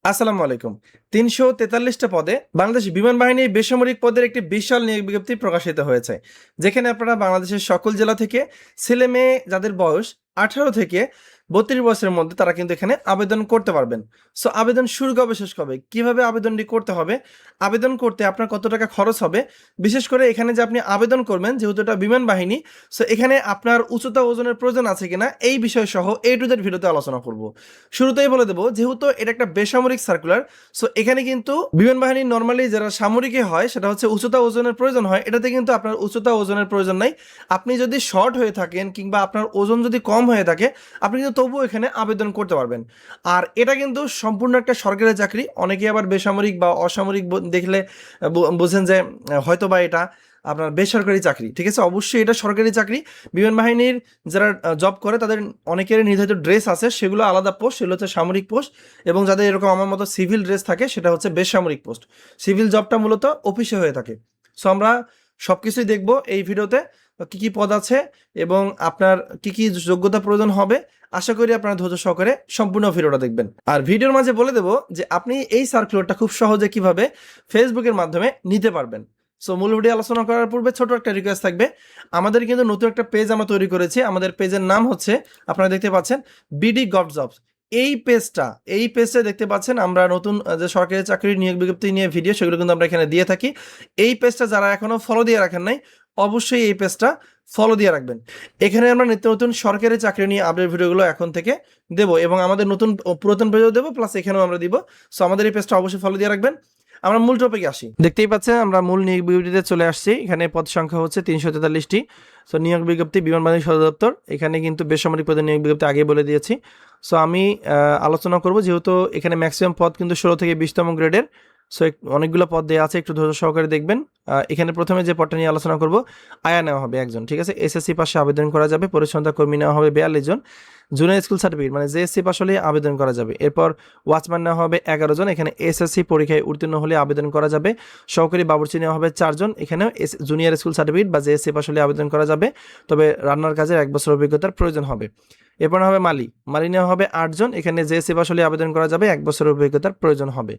আসসালামু আলাইকুম। ৩৪৩টা পদে বাংলাদেশ বিমান বাহিনীর বেসামরিক পদের একটি বিশাল নিয়োগ বিজ্ঞপ্তি প্রকাশিত হয়েছে। যেখানে আপনারা বাংলাদেশের সকল জেলা থেকে ছেলে-মেয়ে যাদের বয়স ১৮ থেকে ৩২ বছরের মধ্যে তারা কিন্তু এখানে আবেদন করতে পারবেন। সো আবেদন শুরু কবে, শেষ কবে? কিভাবে আবেদনটি করতে হবে? আবেদন করতে আপনার কত টাকা খরচ হবে? বিশেষ করে এখানে যে আপনি আবেদন করবেন, যেহেতু এটা বিমান বাহিনী, সো এখানে আপনার উচ্চতা ওজনের প্রয়োজন আছে কিনা এই বিষয় সহ A to Z ভিডিওতে আলোচনা করব। শুরুতেই বলে দেবো, যেহেতু এটা একটা বেসামরিক সার্কুলার, সো এখানে কিন্তু বিমান বাহিনীর নর্মালি যারা সামরিকে হয় সেটা হচ্ছে উচ্চতা ওজনের প্রয়োজন হয়, এটাতে কিন্তু আপনার উচ্চতা ওজনের প্রয়োজন নাই। আপনি যদি শর্ট হয়ে থাকেন কিংবা আপনার ওজন যদি কম হয়ে থাকে, আপনি কিন্তু তবুও এখানে আবেদন করতে পারবেন। আর এটা কিন্তু সম্পূর্ণ একটা সরকারি চাকরি। অনেকে আবার বেসামরিক বা অসামরিক দেখলে বোঝেন যে হয়তো বা এটা আপনার বেসরকারি চাকরি। ঠিক আছে, অবশ্যই এটা সরকারি চাকরি। বিমান বাহিনীর যারা জব করে তাদের অনেকের নির্ধারিত ড্রেস আছে, সেগুলো আলাদা পোস্ট, সেগুলো হচ্ছে সামরিক পোস্ট। এবং যাদের এরকম আমার মতো সিভিল ড্রেস থাকে সেটা হচ্ছে বেসামরিক পোস্ট। সিভিল জবটা মূলত অফিসে হয়ে থাকে। সো আমরা সব কিছুই দেখবো এই ভিডিওতে, কী কী পদ আছে এবং আপনার কী কী যোগ্যতা প্রয়োজন হবে। আশা করি আপনারা ধৈর্য সহকারে সম্পূর্ণ ভিডিওটা দেখবেন। আর ভিডিওর মাঝে বলে দেবো যে আপনি এই সার্কুলারটা খুব সহজে কিভাবে ফেসবুকের মাধ্যমে নিতে পারবেন। সো মূল ভিডিও আলোচনা করার পূর্বে ছোট একটা রিকোয়েস্ট থাকবে। আমাদের কিন্তু নতুন একটা পেজ আমরা তৈরি করেছি। আমাদের পেজের নাম হচ্ছে, আপনারা দেখতে পাচ্ছেন, বিডি গভ জবস। এই পেজটা দেখতে পাচ্ছেন, আমরা নতুন যে সরকারি চাকরির নিয়োগ বিজ্ঞপ্তি নিয়ে ভিডিও, সেগুলো কিন্তু আমরা এখানে দিয়ে থাকি। এই পেজটা যারা এখনো ফলো দিয়ে রাখেন নাই, অবশ্যই এই পেজটা ফলো দিয়ে রাখবেন। এখানে আমরা নিত্য নতুন সরকারি চাকরি নিয়ে আপডেট ভিডিওগুলো এখন থেকে দেবো এবং আমাদের নতুন পুরাতন পেজও দেবো, প্লাস এখানেও আমরা দিব। সো আমাদের এই পেজটা অবশ্যই ফলো দিয়ে রাখবেন। আমরা মূল টপিকে আসি। দেখতেই পাচ্ছেন আমরা মূল নিয়োগ বিজ্ঞপ্তিতে চলে আসছি। এখানে পদ সংখ্যা হচ্ছে ৩৪৩টি। সো নিয়োগ বিজ্ঞপ্তি বিমান বাহিনী সদর দপ্তর। এখানে কিন্তু বেসামরিক পদের নিয়োগ বিজ্ঞপ্তি আগেই বলে দিয়েছি। সো আমি আলোচনা করব, যেহেতু এখানে ম্যাক্সিমাম পদ কিন্তু 16 থেকে 20তম গ্রেডের। সো অনেকগুলো পদ দেওয়া আছে, একটু ধৈর্য সহকারে দেখবেন। এখানে প্রথমে যে পদটা নিয়ে আলোচনা করব, আয়া নেওয়া হবে একজন। ঠিক আছে, এসএসসি পাশে আবেদন করা যাবে। পরিচ্ছন্নতা কর্মী নেওয়া হবে 42 জন। জুনিয়র স্কুল সার্টিফিকেট মানে জেএসসি পাশ হলে আবেদন করা যাবে। এরপর ওয়াচম্যান নেওয়া হবে 11 জন। এখানে এসএসসি পরীক্ষায় উত্তীর্ণ হলে আবেদন করা যাবে। সহকারী বাবুর্চি নেওয়া হবে 4 জন। এখানেও জুনিয়র স্কুল সার্টিফিকেট বা জেএসসি পাশ হলে আবেদন করা যাবে, তবে রান্নার কাজের 1 বছর অভিজ্ঞতার প্রয়োজন হবে। এরপর হবে মালি নেওয়া হবে 8 জন। এখানে জেএসসি পাশ হলে আবেদন করা যাবে, 1 বছর অভিজ্ঞতার প্রয়োজন হবে।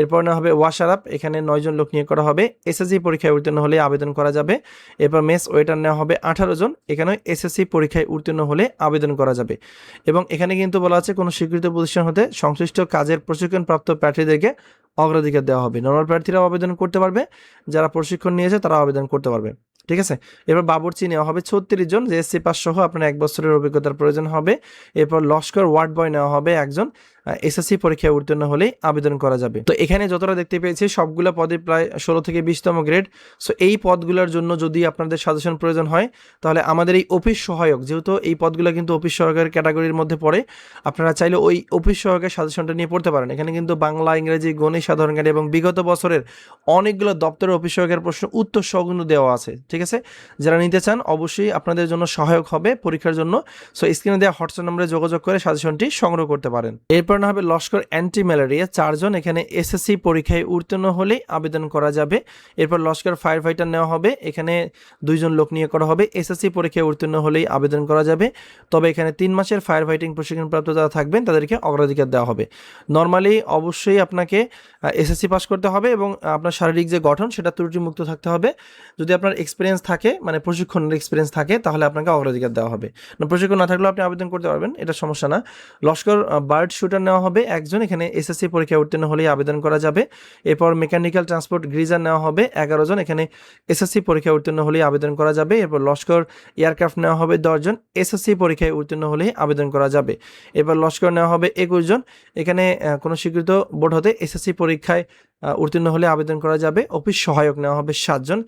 এরপর নেওয়া হবে ওয়াশার আপ। এখানে 9 জন লোক নিয়োগ করা হবে। এসএসসি পরীক্ষায় উত্তীর্ণ হলে আবেদন করা যাবে। এরপর মেস ওয়েটার নেওয়া হবে 18 জন। এখানে এসএসসি পরীক্ষায় উত্তীর্ণ হলে আবেদন করা যাবে। এবং এখানে কিন্তু বলা আছে কোনো স্বীকৃত প্রতিষ্ঠান হতে সংশ্লিষ্ট কাজের প্রশিক্ষণপ্রাপ্ত প্রার্থীদেরকে অগ্রাধিকার দেওয়া হবে। নর্মাল প্রার্থীরাও আবেদন করতে পারবে, যারা প্রশিক্ষণ নিয়েছে তারাও আবেদন করতে পারবে। ঠিক আছে, এবার বাবুর্চি নেওয়া হবে 36 জন। জেএসসি পাস সহ আপনার 1 বছরের অভিজ্ঞতার প্রয়োজন হবে। এরপর লস্কর ওয়ার্ড বয় নেওয়া হবে একজন। এসএসসি পরীক্ষায় উত্তীর্ণ হলেই আবেদন করা যাবে। তো এখানে যতটা দেখতে পেয়েছি সবগুলো পদে প্রায় 16 থেকে 20তম গ্রেড। সো এই পদগুলোর জন্য যদি আপনাদের সাজেশন প্রয়োজন হয়, তাহলে আমাদের এই অফিস সহায়ক, যেহেতু এই পদগুলো কিন্তু অফিস সহায়কের ক্যাটাগরির মধ্যে পড়ে, আপনারা চাইলে ওই অফিস সহায়কের সাজেশনটা নিয়ে পড়তে পারেন। এখানে কিন্তু বাংলা, ইংরেজি, গণিত, সাধারণ জ্ঞান এবং বিগত বছরের অনেকগুলো দপ্তরের অফিস সহায়কের প্রশ্ন উত্তর সহ কিন্তু দেওয়া আছে। ঠিক আছে, যারা নিতে চান অবশ্যই আপনাদের জন্য সহায়ক হবে পরীক্ষার জন্য। সো স্ক্রিনে দেওয়া হোয়াটসঅ্যাপ নম্বরে যোগাযোগ করে সাজেশনটি সংগ্রহ করতে পারেন। এরপর না হবে লস্কর অ্যান্টি ম্যালেরিয়া 4 জন। এখানে এসএসসি পরীক্ষায় উত্তীর্ণ হলেই আবেদন করা যাবে। এরপর লস্কর ফায়ার ফাইটার নেওয়া হবে। এখানে 2 জন লোক নিয়ে করা হবে। এসএসসি পরীক্ষায় উত্তীর্ণ হলেই আবেদন করা যাবে, তবে এখানে 3 মাসের ফায়ার ফাইটিং প্রশিক্ষণপ্রাপ্ত যারা থাকবেন তাদেরকে অগ্রাধিকার দেওয়া হবে। নর্মালি অবশ্যই আপনাকে এসএসসি পাস করতে হবে এবং আপনার শারীরিক যে গঠন সেটা ত্রুটিমুক্ত থাকতে হবে। যদি আপনার এক্সপিরিয়েন্স থাকে, মানে প্রশিক্ষণের এক্সপিরিয়েন্স থাকে, তাহলে আপনাকে অগ্রাধিকার দেওয়া হবে। না, প্রশিক্ষণ না থাকলেও আপনি আবেদন করতে পারবেন, এটা সমস্যা না। লস্কর বার্ড শুটার নেওয়া হবে একজন। এখানে এসএসসি পরীক্ষায় উত্তীর্ণ হলেই আবেদন করা যাবে। এরপর মেকানিক্যাল ট্রান্সপোর্ট গ্রিজার নেওয়া হবে 11 জন। এখানে এসএসসি পরীক্ষায় উত্তীর্ণ হলেই আবেদন করা যাবে। এরপর লস্কর এয়ারক্রাফট নেওয়া হবে 10 জন। এসএসসি পরীক্ষায় উত্তীর্ণ হলেই আবেদন করা যাবে। এরপর লস্কর নেওয়া হবে 21 জন। এখানে কোনো স্বীকৃত বোর্ড হতে এসএসসি পরীক্ষায় উত্তীর্ণ হলে আবেদন করা যাবে। অফিস সহায়ক নেওয়া হবে 7 জন।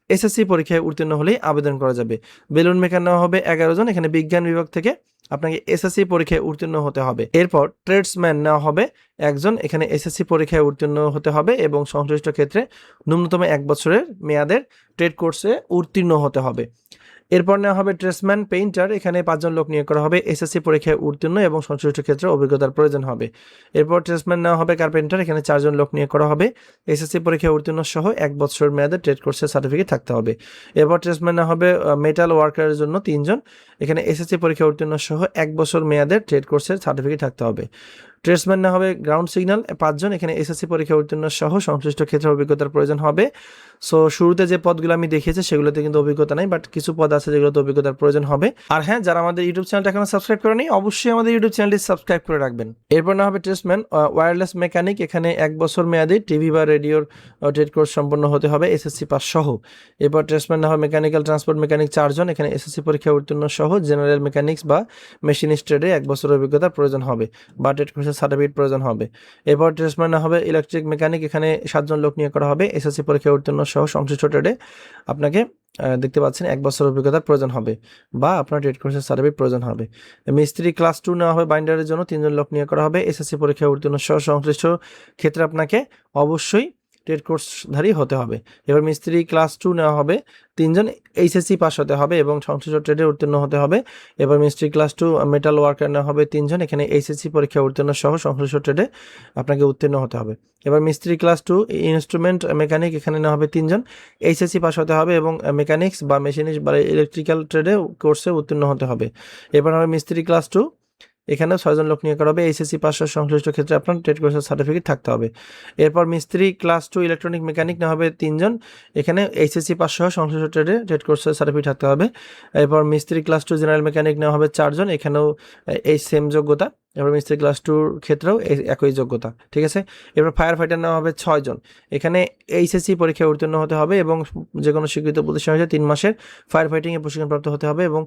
এসএসসি পরীক্ষায় উত্তীর্ণ হলেই আবেদন করা যাবে। বেলুন মেকার নেওয়া হবে 11 জন। এখানে বিজ্ঞান বিভাগ থেকে আপনাকে এসএসসি পরীক্ষায় উত্তীর্ণ হতে হবে। এরপর ট্রেডসম্যান নেওয়া হবে একজন। এখানে এসএসসি পরীক্ষায় উত্তীর্ণ হতে হবে এবং সংশ্লিষ্ট ক্ষেত্রে ন্যূনতম 1 বছরের মেয়াদের ট্রেড কোর্সে উত্তীর্ণ হতে হবে। এরপর নেওয়া হবে ট্রেসম্যান পেইন্টার। এখানে 5 জন লোক নিয়োগ করা হবে। এসএসসি পরীক্ষায় উত্তীর্ণ এবং সংশ্লিষ্ট ক্ষেত্রে অভিজ্ঞতার প্রয়োজন হবে। এরপর ট্রেসম্যান নেওয়া হবে কার্পেন্টার। এখানে 4 জন লোক নিয়োগ করা হবে। এসএসসি পরীক্ষায় উত্তীর্ণ সহ 1 বছর মেয়াদে ট্রেড কোর্সের সার্টিফিকেট থাকতে হবে। এরপর ট্রেসম্যান নেওয়া হবে মেটাল ওয়ার্কারের জন্য 3 জন। এখানে এসএসসি পরীক্ষায় উত্তীর্ণ সহ 1 বছর মেয়াদের ট্রেড কোর্সের সার্টিফিকেট থাকতে হবে। ট্রেডসম্যান নেওয়া হবে গ্রাউন্ড সিগন্যাল 5 জন, এখানে এসএসসি পরীক্ষা উত্তীর্ণ সহ সংশ্লিষ্ট ক্ষেত্রে অভিজ্ঞতার প্রয়োজন হবে। সো শুরুতে যে পদগুলো আমি দেখিয়েছি সেগুলোতে কিন্তু অভিজ্ঞতা নাই, বাট কিছু পদ আছে যেগুলোতে অভিজ্ঞতার প্রয়োজন হবে। আর হ্যাঁ, যারা আমাদের ইউটিউব চ্যানেলটা এখনো সাবস্ক্রাইব করেনি অবশ্যই আমাদের ইউটিউব চ্যানেলটি সাবস্ক্রাইব করে রাখবেন। এরপর না হবে ট্রেডসম্যান ওয়্যারলেস মেকানিক, এখানে 1 বছর মেয়াদি টিভি বা রেডিওর ট্রেড কোর্স সম্পন্ন হতে হবে এসএসসি পাস সহ। এরপর ট্রেডসম্যান না হবে মেকানিক্যাল ট্রান্সপোর্ট মেকানিক 4 জন, এখানে এসএসসি পরীক্ষা উত্তীর্ণ সহ জেনারেল মেকানিক্স বা মেশিনিস্ট ট্রেডে 1 বছর অভিজ্ঞতার প্রয়োজন হবে বা ট্রেড কোর্সের সার্টিফিকেট প্রয়োজন হবে। এরপর ট্রেডসম্যান না হবে ইলেকট্রিক মেকানিক, এখানে 7 জন লোক নিয়োগ করা হবে এসএসসি পরীক্ষা উত্তীর্ণ সহ সংশ্লিষ্ট ট্রেডে আপনাকে দেখতে পাচ্ছেন 1 বছর অভিজ্ঞতার প্রয়োজন হবে বা আপনার ট্রেড কোর্সের সার্টিফিকেট প্রয়োজন হবে। মিস্ত্রি ক্লাস 2 নেওয়া হবে বাইন্ডারের জন্য 3 জন লোক নিয়োগ করা হবে এসএসসি পরীক্ষা উত্তীর্ণ সহ সংশ্লিষ্ট ক্ষেত্রে আপনাকে অবশ্যই ট্রেড কোর্সধারী হতে হবে। এবার মিস্ত্রি ক্লাস 2 নেওয়া হবে 3 জন, এইচএসসি পাস হতে হবে এবং সংশ্লিষ্ট ট্রেডে উত্তীর্ণ হতে হবে। এবার মিস্ত্রি ক্লাস 2 মেটাল ওয়ার্কার নেওয়া হবে 3 জন, এখানে এইচএসসি পরীক্ষা উত্তীর্ণ সহ সংশ্লিষ্ট ট্রেডে আপনাকে উত্তীর্ণ হতে হবে। এবার মিস্ত্রি ক্লাস 2 ইনস্ট্রুমেন্ট মেকানিক, এখানে নেওয়া হবে 3 জন, এইচএসসি পাস হতে হবে এবং মেকানিক্স বা মেশিনিস্ট বা ইলেকট্রিক্যাল ট্রেডে কোর্সে উত্তীর্ণ হতে হবে। এবার হবে মিস্ত্রি ক্লাস 2, এখানেও 6 জন লোক নিয়োগ করা হবে এইচএসসি পাস সংশ্লিষ্ট ক্ষেত্রে আপনার ট্রেড কোর্সের সার্টিফিকেট থাকতে হবে। এরপর মিস্ত্রি ক্লাস 2 ইলেকট্রনিক মেকানিক নেওয়া হবে 3 জন, এখানে এইচএসসি পাস সহ সংশ্লিষ্ট ট্রেডে ট্রেড কোর্সের সার্টিফিকেট থাকতে হবে। এরপর মিস্ত্রি ক্লাস 2 জেনারেল মেকানিক নেওয়া হবে 4 জন, এখানেও এই সেম যোগ্যতা। এবার মিস্ত্রি ক্লাস 2 ক্ষেত্রেও একই যোগ্যতা, ঠিক আছে। এবার ফায়ার ফাইটার নেওয়া হবে 6 জন, এখানে এইচএসসি পরীক্ষায় উত্তীর্ণ হতে হবে এবং যে কোনো স্বীকৃত প্রতিষ্ঠান হতে 3 মাসের ফায়ার ফাইটিংয়ে প্রশিক্ষণপ্রাপ্ত হতে হবে এবং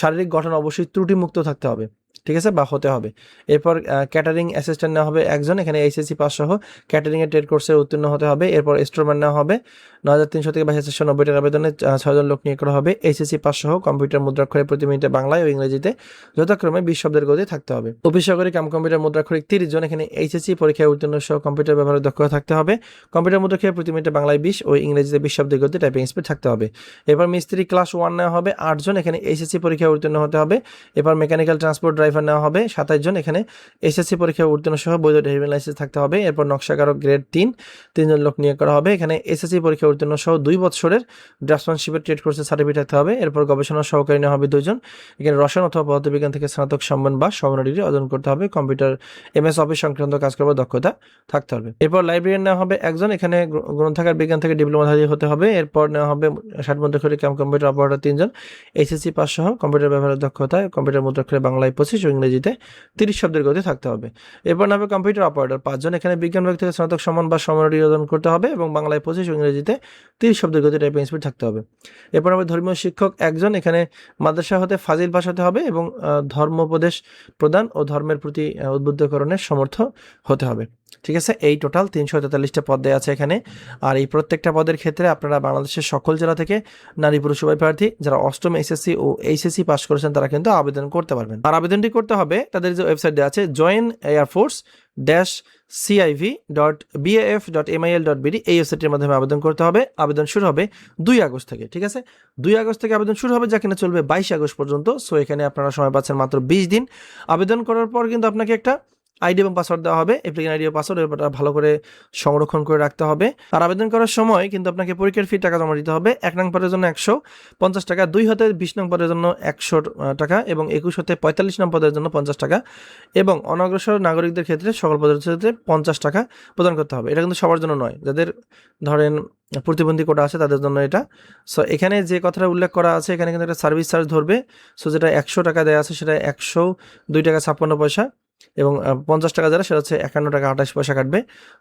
শারীরিক গঠন অবশ্যই ত্রুটিমুক্ত থাকতে হবে, ঠিক আছে, বা হতে হবে। এরপর ক্যাটারিং অ্যাসিস্ট্যান্ট নেওয়া হবে 1 জন, এখানে এইচএসসি পাস সহ ক্যাটারিংয়ের ট্রেড কোর্সে উত্তীর্ণ হতে হবে। এরপর স্টোরম্যান নেওয়া হবে 9,300 থেকে 22,690 টাকার আবেদনে 6 জন লোক নিয়োগ করা হবে এইচএসসি পাস সহ কম্পিউটার মুদ্রাক্ষরে প্রতি মিনিটে বাংলায় ও ইংরেজিতে যথাক্রমে 20 শব্দের গতি থাকতে হবে। অফিস সহকারী কাম কম্পিউটার মুদ্রাক্ষরিক 30 জন, এখানে এইচএসসি পরীক্ষায় উত্তীর্ণ সহ কম্পিউটার ব্যবহারের দক্ষতা থাকতে হবে। কম্পিউটার মুদ্রাক্ষরে প্রতি মিনিটে বাংলায় 20 ও ইংরেজিতে 20 শব্দের গতি টাইপিং স্পিড থাকতে হবে। এরপর মিস্ত্রি ক্লাস 1 নেওয়া হবে 8 জন, এখানে এইচএসসি পরীক্ষায় উত্তীর্ণ হতে হবে। এরপর মেকানিক্যাল ট্রান্সপোর্ট ড্রাইভার নেওয়া হবে 27 জন, এখানে এসএসসি পরীক্ষায় উত্তীর্ণ সহ বৈধ ড্রাইভিং লাইসেন্স থাকতে হবে। এরপর নকশাকারক গ্রেড 3 জন লোক নিয়োগ করা হবে, এখানে এসএসসি পরীক্ষায় উত্তীর্ণ সহ 2 বছরের ড্রাফটসম্যানশিপের ট্রেড কোর্সের সার্টিফিকেট থাকতে হবে। এরপর গবেষণা সহকারী নেওয়া হবে 2 জন, এখানে রসায়ন অথবা পদার্থবিজ্ঞান থেকে স্নাতক সম্মান বা সমমান ডিগ্রি অর্জন করতে হবে। কম্পিউটার এমএস অফিস সংক্রান্ত কাজ করার দক্ষতা থাকতে হবে। এরপর লাইব্রেরিয়ান নেওয়া হবে 1 জন, এখানে গ্রন্থাগার বিজ্ঞান থেকে ডিপ্লোমাধারী হতে হবে। এরপর নেওয়া হবে 60 মুদ্রাক্ষরে কম্পিউটার অপারেটর 3 জন, এইচএসসি পাস সহ কম্পিউটার ব্যবহারের দক্ষতা কম্পিউটার মুদ্রাক্ষরে বাংলায় 25 ও ইংরেজিতে 30 শব্দের গতি থাকতে হবে। এরপর নেওয়া হবে কম্পিউটার অপারেটর 5 জন, এখানে বিজ্ঞান বিভাগ থেকে স্নাতক সম্মান বা সমমান ডিগ্রি অর্জন করতে হবে এবং বাংলায় 25 ও ইংরেজিতে 30 শব্দের গতি টাইপিং স্পিড থাকতে হবে। এরপর হবে ধর্মীয় শিক্ষক 1 জন, এখানে মাদ্রাসা হতে ফাজিল পাস হতে হবে এবং ধর্মোপদেশ প্রদান ও ধর্মের প্রতি উদ্বুদ্ধকরণের সমর্থ হতে হবে, ঠিক আছে। এই টোটাল 343টা পদ দেওয়া আছে এখানে। আর এই প্রত্যেকটা পদের ক্ষেত্রে আপনারা বাংলাদেশের সকল জেলা থেকে নারী পুরুষ উভয় প্রার্থী যারা অষ্টম এসএসসি ও এইচএসসি পাস করেছেন তারা কিন্তু আবেদন করতে পারবেন। আর আবেদনটি করতে হবে তাদের যে ওয়েবসাইট দেওয়া আছে join-airforce-civ.baf.mil.bd, এই ওয়েবসাইটের মাধ্যমে আবেদন করতে হবে। আবেদন শুরু হবে 2 আগস্ট থেকে, ঠিক আছে। 2 আগস্ট থেকে আবেদন শুরু হবে, যা কিনা চলবে 22 আগস্ট পর্যন্ত। সো এখানে আপনারা সময় পাচ্ছেন মাত্র 20 দিন। আবেদন করার পর কিন্তু আপনাকে একটা আইডি এবং পাসওয়ার্ড দেওয়া হবে, অ্যাপ্লিকেশন আইডি ও পাসওয়ার্ড ভালো করে সংরক্ষণ করে রাখতে হবে। আর আবেদন করার সময় কিন্তু আপনাকে পরীক্ষার ফি টাকা জমা দিতে হবে। 1 নং পদের জন্য 150 টাকা, 2 হতে 20 নং পদের জন্য 100 টাকা এবং 21 হতে 45 নং পদের জন্য 50 টাকা এবং অনগ্রসর নাগরিকদের ক্ষেত্রে সকল পদের ক্ষেত্রে 50 টাকা প্রদান করতে হবে। এটা কিন্তু সবার জন্য নয়, যাদের ধরেন প্রতিবন্ধী কোটা আছে তাদের জন্য এটা। সো এখানে যে কথাটা উল্লেখ করা আছে এখানে কিন্তু একটা সার্ভিস চার্জ ধরবে। সো যেটা 100 টাকা দেওয়া আছে সেটা 102 টাকা 56 পয়সা এবং 50 টাকা যারা সেটা হচ্ছে 51 টাকা 28 পয়সা কাটবে।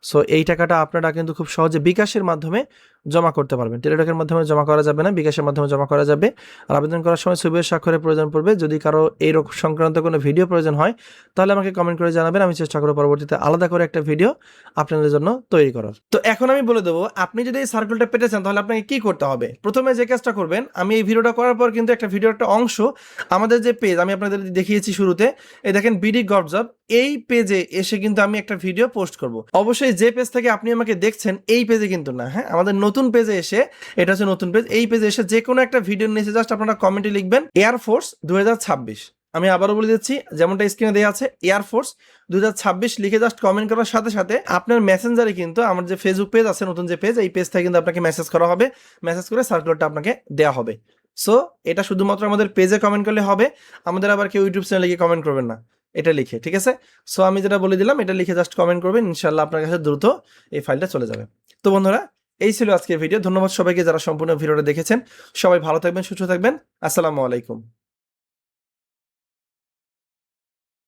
সো এই টাকাটা আপনারা কিন্তু খুব সহজে বিকাশের মাধ্যমে জমা করতে পারবেন। টেলিটকের মাধ্যমে জমা করা যাবে না, বিকাশের মাধ্যমে জমা করা যাবে। আর আবেদন করার সময় ছবি ও স্বাক্ষরের প্রয়োজন পড়বে। যদি কারো এই রকম সংক্রান্ত কোনো ভিডিও প্রয়োজন হয় তাহলে আমাকে কমেন্ট করে জানাবেন, আমি চেষ্টা করব পরবর্তীতে আলাদা করে একটা ভিডিও আপনাদের জন্য তৈরি করার। তো এখন আমি বলে দেবো, আপনি যদি এই সার্কেলটা পেতে চান তাহলে আপনাকে কি করতে হবে। প্রথমে যে কাজটা করবেন, আমি এই ভিডিওটা করার পর কিন্তু একটা ভিডিওর একটা অংশ আমাদের যে পেজ আমি আপনাদের দেখিয়েছি শুরুতে, এই দেখেন বিডি গভ জব, এই পেজে এসে কিন্তু আমি একটা ভিডিও পোস্ট করব। অবশ্যই যে পেজ থেকে আপনি আমাকে দেখছেন এই পেজে কিন্তু না, হ্যাঁ, আমাদের নতুন পেজে এসে, এটা হচ্ছে নতুন পেজ, এই পেজে এসে যে কোনো একটা ভিডিওর নিচে জাস্ট আপনারা কমেন্টে লিখবেন এয়ারফোর্স 2026। আমি আবারও বলে দিচ্ছি, যেমনটা স্ক্রিনে দেওয়া আছে এয়ারফোর্স 2026 লিখে জাস্ট কমেন্ট করার সাথে সাথে আপনার মেসেঞ্জারে কিন্তু আমার যে ফেসবুক পেজ আছে, নতুন যে পেজ, এই পেজ থেকে কিন্তু আপনাকে মেসেজ করা হবে, মেসেজ করে সার্কুলারটা আপনাকে দেওয়া হবে। সো এটা শুধুমাত্র আমাদের পেজে কমেন্ট করলে হবে, আমাদের আবার কেউ ইউটিউব চ্যানেলে গিয়ে কমেন্ট করবেন না। এটা লিখে, ঠিক আছে? সো আমি যেটা বলে দিলাম এটা লিখে জাস্ট কমেন্ট করবেন, ইনশাল্লাহ আপনার কাছে দ্রুত এই ফাইলটা চলে যাবে। তো বন্ধুরা, এই ছিল আজকের ভিডিও। ধন্যবাদ সবাইকে যারা সম্পূর্ণ ভিডিওটা দেখেছেন। সবাই ভালো থাকবেন, সুস্থ থাকবেন। আসসালামু আলাইকুম।